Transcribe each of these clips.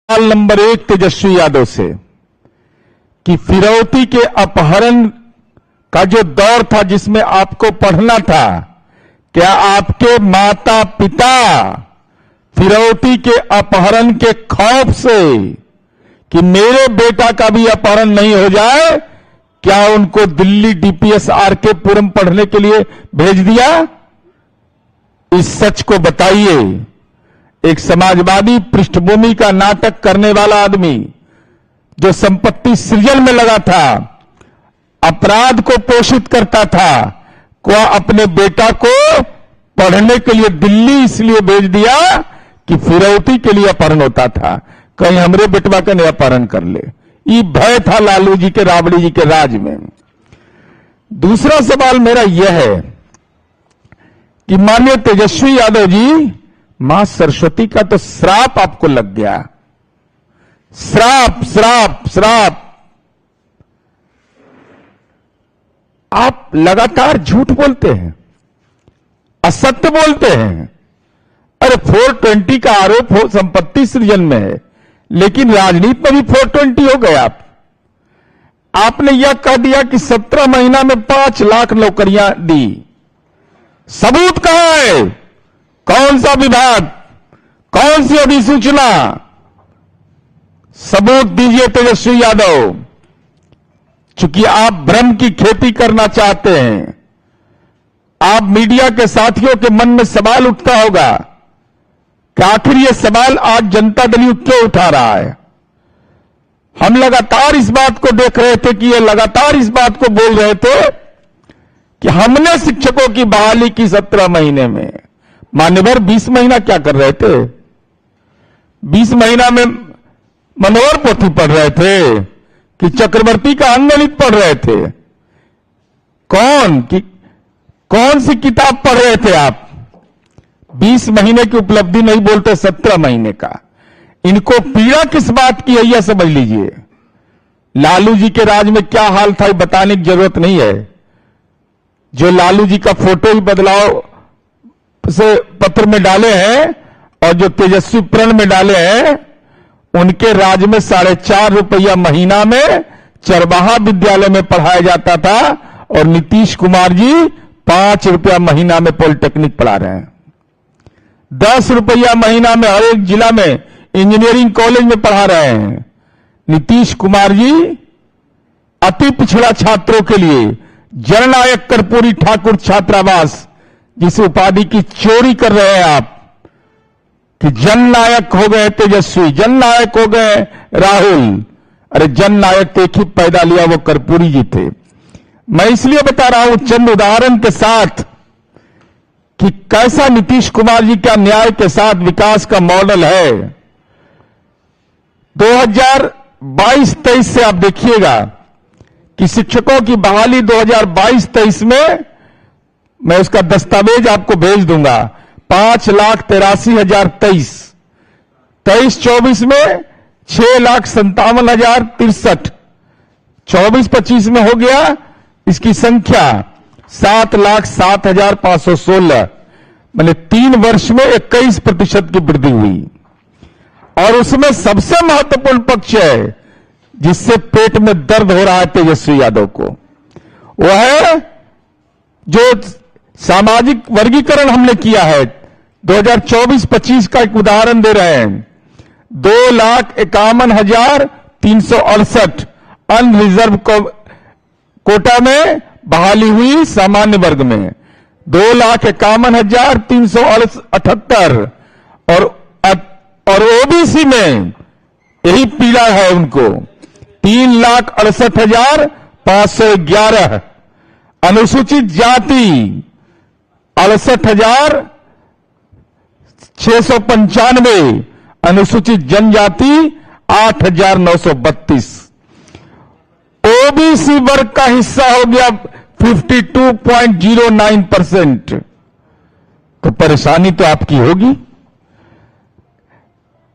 सवाल नंबर 1 तेजस्वी यादव से कि फिरौती के अपहरण का जो दौर था जिसमें आपको पढ़ना था, क्या आपके माता पिता फिरौती के अपहरण के खौफ से कि मेरे बेटा का भी अपहरण नहीं हो जाए, क्या उनको दिल्ली डीपीएस आरके पुरम पढ़ने के लिए भेज दिया? इस सच को बताइए। एक समाजवादी पृष्ठभूमि का नाटक करने वाला आदमी जो संपत्ति सृजन में लगा था, अपराध को पोषित करता था, को अपने बेटा को पढ़ने के लिए दिल्ली इसलिए भेज दिया कि फिरौती के लिए अपहरण होता था, कहीं हमरे बेटवा का नहीं अपहरण कर ले। ये भय था लालू जी के, राबड़ी जी के राज में। दूसरा सवाल मेरा यह है कि माननीय तेजस्वी यादव जी, मां सरस्वती का तो श्राप आपको लग गया। श्राप श्राप श्राप। आप लगातार झूठ बोलते हैं, असत्य बोलते हैं। अरे 420 का आरोप हो संपत्ति सृजन में है, लेकिन राजनीति में भी 420 हो गए आप। आपने यह कह दिया कि 17 महीना में 5 लाख नौकरियां दी। सबूत कहां है? कौन सा विभाग, कौन सी अधिसूचना? सबूत दीजिए तेजस्वी यादव। चूंकि आप भ्रम की खेती करना चाहते हैं, आप मीडिया के साथियों के मन में सवाल उठता होगा कि आखिर ये सवाल आज जनता दल यूथ क्यों उठा रहा है। हम लगातार इस बात को देख रहे थे कि ये लगातार इस बात को बोल रहे थे कि हमने शिक्षकों की बहाली की 17 महीने में। मान्यवर 20 महीना क्या कर रहे थे? 20 महीना में मनोहर पोथी पढ़ रहे थे कि चक्रवर्ती का अंगणित पढ़ रहे थे? कौन सी किताब पढ़ रहे थे आप? 20 महीने की उपलब्धि नहीं बोलते, 17 महीने का। इनको पीड़ा किस बात की है यह समझ लीजिए। लालू जी के राज में क्या हाल था बताने की जरूरत नहीं है। जो लालू जी का फोटो ही बदलाव से पत्र में डाले हैं और जो तेजस्वी प्रण में डाले हैं, उनके राज में 4.5 रुपया महीना में चरवाहा विद्यालय में पढ़ाया जाता था और नीतीश कुमार जी 5 रुपया महीना में पॉलिटेक्निक पढ़ा रहे हैं। 10 रुपया महीना में हर एक जिला में इंजीनियरिंग कॉलेज में पढ़ा रहे हैं। नीतीश कुमार जी अति पिछड़ा छात्रों के लिए जननायक कर्पूरी ठाकुर छात्रावास, जिस उपाधि की चोरी कर रहे हैं आप, कि जननायक हो गए तेजस्वी, जननायक हो गए राहुल। अरे जननायक तो एक ही पैदा लिया, वो कर्पूरी जी थे। मैं इसलिए बता रहा हूं चंद उदाहरण के साथ कि कैसा नीतीश कुमार जी का न्याय के साथ विकास का मॉडल है। 2022-23 से आप देखिएगा कि शिक्षकों की बहाली 2022-23 में, मैं उसका दस्तावेज आपको भेज दूंगा, 5,83,023। 23-24 में 6,57,063। 24-25 में हो गया इसकी संख्या 7,07,516। मैंने 3 वर्ष में 21% की वृद्धि हुई। और उसमें सबसे महत्वपूर्ण पक्ष है जिससे पेट में दर्द हो रहा है तेजस्वी यादव को, वह है जो सामाजिक वर्गीकरण हमने किया है। 2024-25 का एक उदाहरण दे रहे हैं। 2,51,368 अनरिजर्व कोटा में बहाली हुई सामान्य वर्ग में, 2,51,378 और ओबीसी में यही पीड़ा है उनको, 3,68,511। अनुसूचित जाति 68,695। अनुसूचित जनजाति 8,932। ओबीसी वर्ग का हिस्सा हो गया 52.09%। तो परेशानी तो आपकी होगी।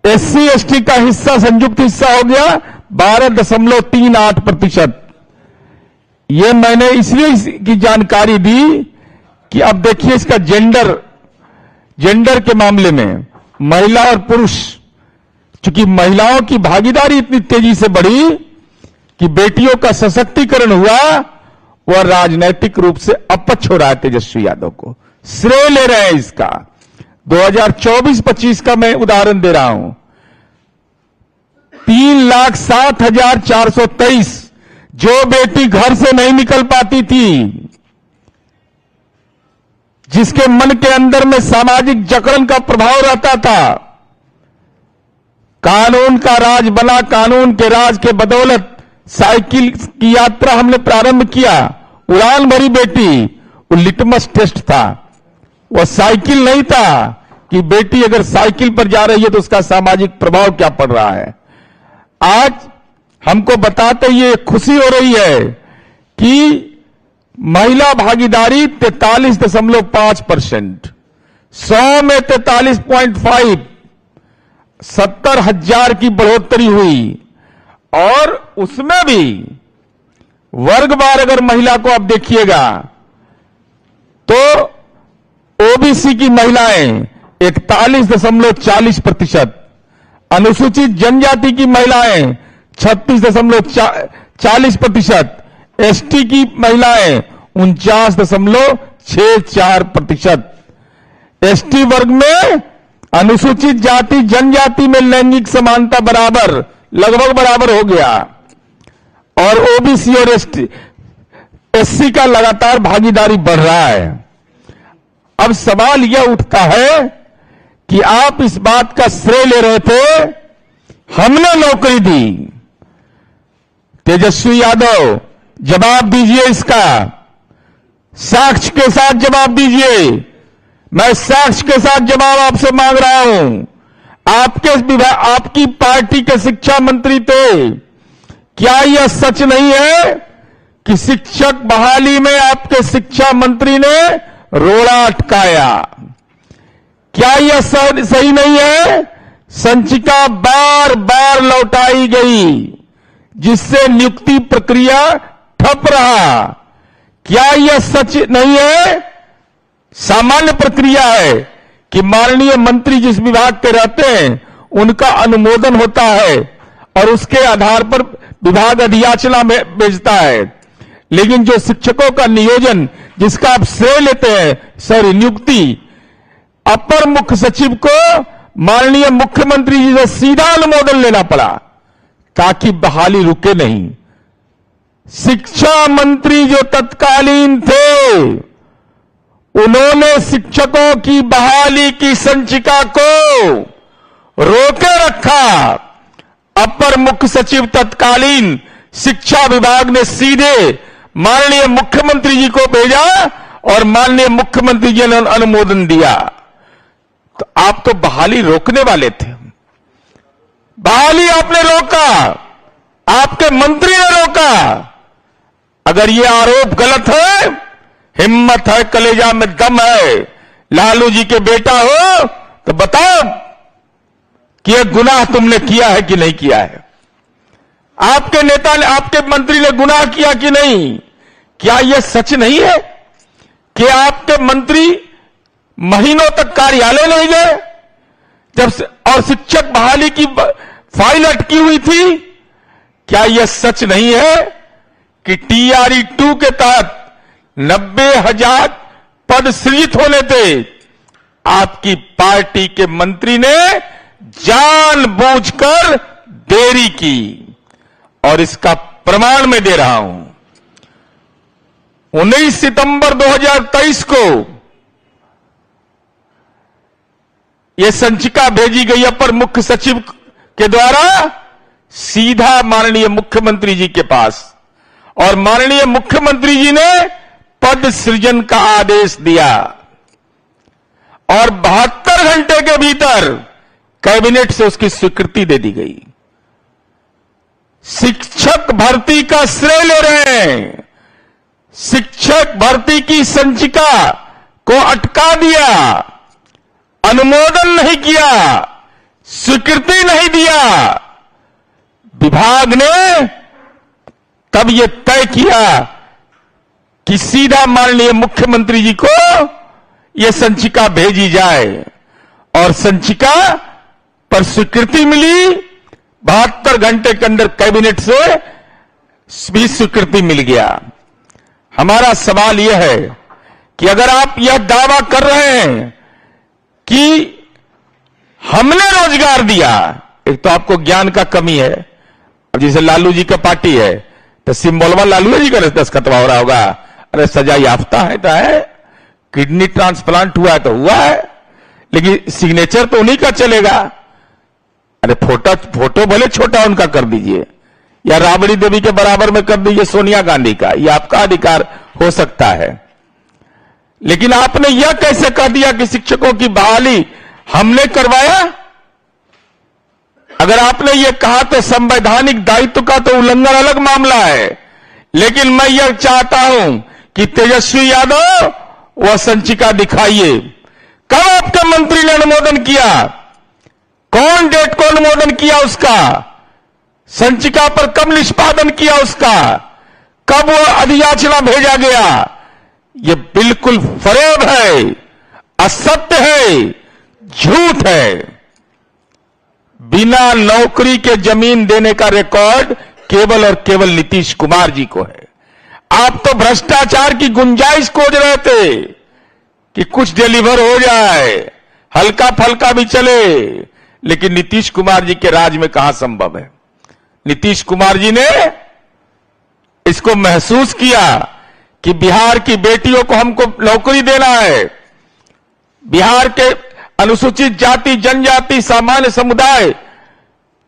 एससी एसटी का हिस्सा, संयुक्त हिस्सा हो गया 12.38%। यह मैंने इसलिए इसकी जानकारी दी कि अब देखिए इसका जेंडर के मामले में महिला और पुरुष चूंकि महिलाओं की भागीदारी इतनी तेजी से बढ़ी कि बेटियों का सशक्तिकरण हुआ, वह राजनैतिक रूप से अपच हो रहा है तेजस्वी यादव को, श्रेय ले रहे हैं इसका। 2024-25 का मैं उदाहरण दे रहा हूं। 3,07,423 जो बेटी घर से नहीं निकल पाती थी, जिसके मन के अंदर में सामाजिक जकड़न का प्रभाव रहता था, कानून का राज बना। कानून के राज के बदौलत साइकिल की यात्रा हमने प्रारंभ किया। उड़ान भरी बेटी, वो लिटमस टेस्ट था, वह साइकिल नहीं था कि बेटी अगर साइकिल पर जा रही है तो उसका सामाजिक प्रभाव क्या पड़ रहा है। आज हमको बताते ये खुशी हो रही है कि महिला भागीदारी 43.5%, 100 में 43.5, 70,000 की बढ़ोतरी हुई। और उसमें भी वर्गवार अगर महिला को आप देखिएगा तो ओबीसी की महिलाएं 41.40%, अनुसूचित जनजाति की महिलाएं 36.40%, एसटी की महिलाएं 49.64%। एसटी वर्ग में अनुसूचित जाति जनजाति में लैंगिक समानता बराबर, लगभग बराबर हो गया, और ओबीसी और एससी का लगातार भागीदारी बढ़ रहा है। अब सवाल यह उठता है कि आप इस बात का श्रेय ले रहे थे, हमने नौकरी दी। तेजस्वी यादव, जवाब दीजिए इसका, साक्ष्य के साथ जवाब दीजिए। मैं साक्ष्य के साथ जवाब आपसे मांग रहा हूं। आपकी पार्टी के शिक्षा मंत्री थे, क्या यह सच नहीं है कि शिक्षक बहाली में आपके शिक्षा मंत्री ने रोड़ा अटकाया? क्या यह सही नहीं है? संचिका बार बार लौटाई गई, जिससे नियुक्ति प्रक्रिया ठप रहा। क्या यह सच नहीं है? सामान्य प्रक्रिया है कि माननीय मंत्री जिस विभाग के रहते हैं उनका अनुमोदन होता है और उसके आधार पर विभाग अधियाचना में भेजता है। लेकिन जो शिक्षकों का नियोजन, जिसका आप श्रेय लेते हैं, नियुक्ति, अपर मुख्य सचिव को माननीय मुख्यमंत्री जी से सीधा अनुमोदन लेना पड़ा ताकि बहाली रुके नहीं। शिक्षा मंत्री जो तत्कालीन थे, उन्होंने शिक्षकों की बहाली की संचिका को रोके रखा। अपर मुख्य सचिव तत्कालीन शिक्षा विभाग ने सीधे माननीय मुख्यमंत्री जी को भेजा और माननीय मुख्यमंत्री जी ने अनुमोदन दिया। तो आप तो बहाली रोकने वाले थे, बहाली आपने रोका, आपके मंत्री ने रोका। अगर ये आरोप गलत है, हिम्मत है, कलेजा में दम है, लालू जी के बेटा हो तो बताओ कि यह गुनाह तुमने किया है कि नहीं किया है। आपके नेता ने, आपके मंत्री ने गुनाह किया कि नहीं? क्या यह सच नहीं है कि आपके मंत्री महीनों तक कार्यालय नहीं गए और शिक्षक बहाली की फाइल अटकी हुई थी? क्या यह सच नहीं है कि TRE 2 के तहत 90,000 पद सृजित होने थे? आपकी पार्टी के मंत्री ने जानबूझकर देरी की और इसका प्रमाण मैं दे रहा हूं। 19 सितंबर 2023 को यह संचिका भेजी गई अपर मुख्य सचिव के द्वारा सीधा माननीय मुख्यमंत्री जी के पास, और माननीय मुख्यमंत्री जी ने पद सृजन का आदेश दिया और 72 घंटे के भीतर कैबिनेट से उसकी स्वीकृति दे दी गई। शिक्षक भर्ती का श्रेय ले रहे हैं, शिक्षक भर्ती की संचिका को अटका दिया, अनुमोदन नहीं किया, स्वीकृति नहीं दिया। विभाग ने तब यह तय किया कि सीधा माननीय मुख्यमंत्री जी को यह संचिका भेजी जाए, और संचिका पर स्वीकृति मिली, 72 घंटे के अंदर कैबिनेट से भी स्वीकृति मिल गया। हमारा सवाल यह है कि अगर आप यह दावा कर रहे हैं कि हमने रोजगार दिया, एक तो आपको ज्ञान का कमी है। अब जैसे लालू जी का पार्टी है तो सिंबलवा लालू जी का दस्तखत हो रहा होगा, अरे सजा याफ्ता है तो है, किडनी ट्रांसप्लांट हुआ है तो हुआ है, लेकिन सिग्नेचर तो उन्हीं का चलेगा। अरे फोटो भले छोटा उनका कर दीजिए या राबड़ी देवी के बराबर में कर दीजिए सोनिया गांधी का, यह आपका अधिकार हो सकता है। लेकिन आपने यह कैसे कह दिया कि शिक्षकों की बहाली हमने करवाया? अगर आपने यह कहा तो संवैधानिक दायित्व का तो उल्लंघन अलग मामला है, लेकिन मैं यह चाहता हूं कि तेजस्वी यादव वह संचिका दिखाइए। कब आपके मंत्री ने अनुमोदन किया? कौन डेट को अनुमोदन किया उसका? संचिका पर कब निष्पादन किया उसका? कब वो अधियाचना भेजा गया? ये बिल्कुल फरेब है, असत्य है, झूठ है। बिना नौकरी के जमीन देने का रिकॉर्ड केवल और केवल नीतीश कुमार जी को है। आप तो भ्रष्टाचार की गुंजाइश खोज रहे थे कि कुछ डिलीवर हो जाए, हल्का फल्का भी चले, लेकिन नीतीश कुमार जी के राज में कहां संभव है। नीतीश कुमार जी ने इसको महसूस किया कि बिहार की बेटियों को हमको नौकरी देना है, बिहार के अनुसूचित जाति, जनजाति, सामान्य समुदाय,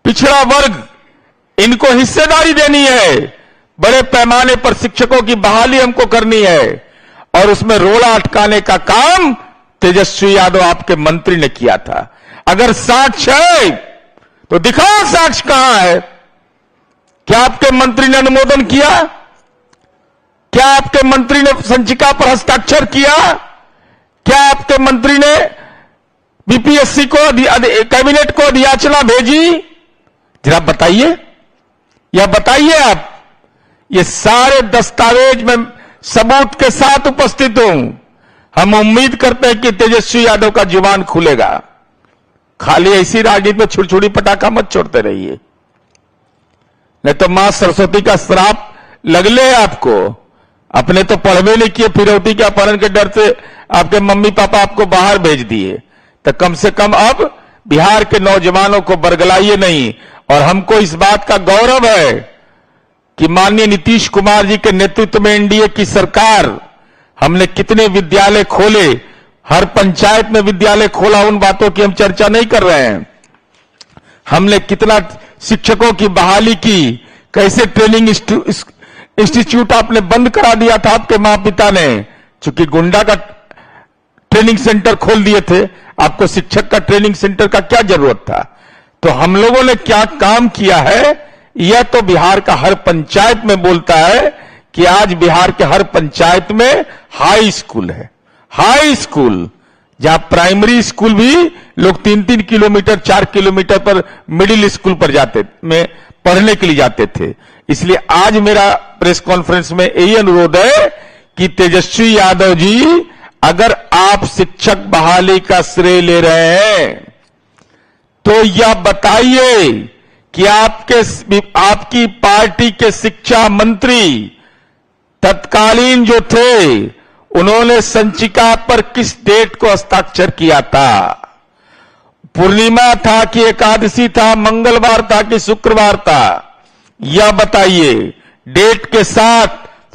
पिछड़ा वर्ग, इनको हिस्सेदारी देनी है। बड़े पैमाने पर शिक्षकों की बहाली हमको करनी है और उसमें रोड़ा अटकाने का काम तेजस्वी यादव आपके मंत्री ने किया था। अगर साक्ष्य है तो दिखाओ साक्ष्य कहां है। क्या आपके मंत्री ने अनुमोदन किया? क्या आपके मंत्री ने संचिका पर हस्ताक्षर किया? क्या आपके मंत्री ने बीपीएससी को, कैबिनेट को अधियाचना भेजी? जरा बताइए, या बताइए आप। ये सारे दस्तावेज में सबूत के साथ उपस्थित हूं। हम उम्मीद करते हैं कि तेजस्वी यादव का जुबान खुलेगा। खाली ऐसी राजनीति में छुड़छुड़ी पटाखा मत छोड़ते रहिए, नहीं तो मां सरस्वती का श्राप लगले आपको। अपने तो पढ़वे नहीं किए, फिरौती के अपहरण के डर से आपके मम्मी पापा आपको बाहर भेज दिए, तो कम से कम अब बिहार के नौजवानों को बरगलाइए नहीं। और हमको इस बात का गौरव है कि माननीय नीतीश कुमार जी के नेतृत्व में एनडीए की सरकार, हमने कितने विद्यालय खोले, हर पंचायत में विद्यालय खोला, उन बातों की हम चर्चा नहीं कर रहे हैं। हमने कितना शिक्षकों की बहाली की, कैसे ट्रेनिंग इंस्टीट्यूट आपने बंद करा दिया था आपके मां पिता ने, चूंकि गुंडा का ट्रेनिंग सेंटर खोल दिए थे, आपको शिक्षक का ट्रेनिंग सेंटर का क्या जरूरत था। तो हम लोगों ने क्या काम किया है, यह तो बिहार का हर पंचायत में बोलता है कि आज बिहार के हर पंचायत में हाई स्कूल है। हाई स्कूल, जहां प्राइमरी स्कूल भी लोग 3-3 किलोमीटर, 4 किलोमीटर पर मिडिल स्कूल पर जाते में पढ़ने के लिए जाते थे। इसलिए आज मेरा प्रेस कॉन्फ्रेंस में यही अनुरोध है कि तेजस्वी यादव जी, अगर आप शिक्षक बहाली का श्रेय ले रहे हैं तो यह बताइए कि आपकी पार्टी के शिक्षा मंत्री तत्कालीन जो थे, उन्होंने संचिका पर किस डेट को हस्ताक्षर किया था? पूर्णिमा था कि एकादशी था, मंगलवार था कि शुक्रवार था? यह बताइए, डेट के साथ,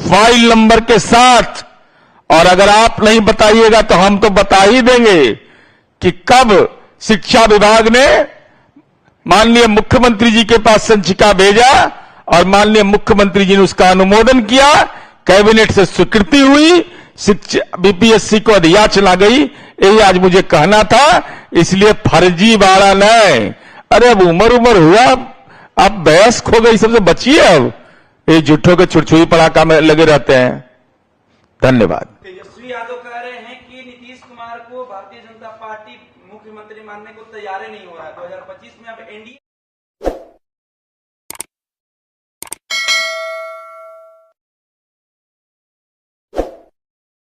फाइल नंबर के साथ। और अगर आप नहीं बताइएगा तो हम तो बता ही देंगे कि कब शिक्षा विभाग ने माननीय मुख्यमंत्री जी के पास संचिका भेजा और माननीय मुख्यमंत्री जी ने उसका अनुमोदन किया, कैबिनेट से स्वीकृति हुई, बीपीएससी को अधियाचना गई। यही आज मुझे कहना था, इसलिए फर्जीवाड़ा नहीं। अरे अब उम्र हुआ, आप वयस्क हो गई, सबसे बचिए। अब ये झूठों के छुड़छुड़ी पड़ाका में लगे रहते हैं। धन्यवाद। तेजस्वी यादव कह रहे हैं कि नीतीश कुमार को भारतीय जनता पार्टी मुख्यमंत्री मानने को तैयार नहीं हो रहा है। 2025 में अब एनडीए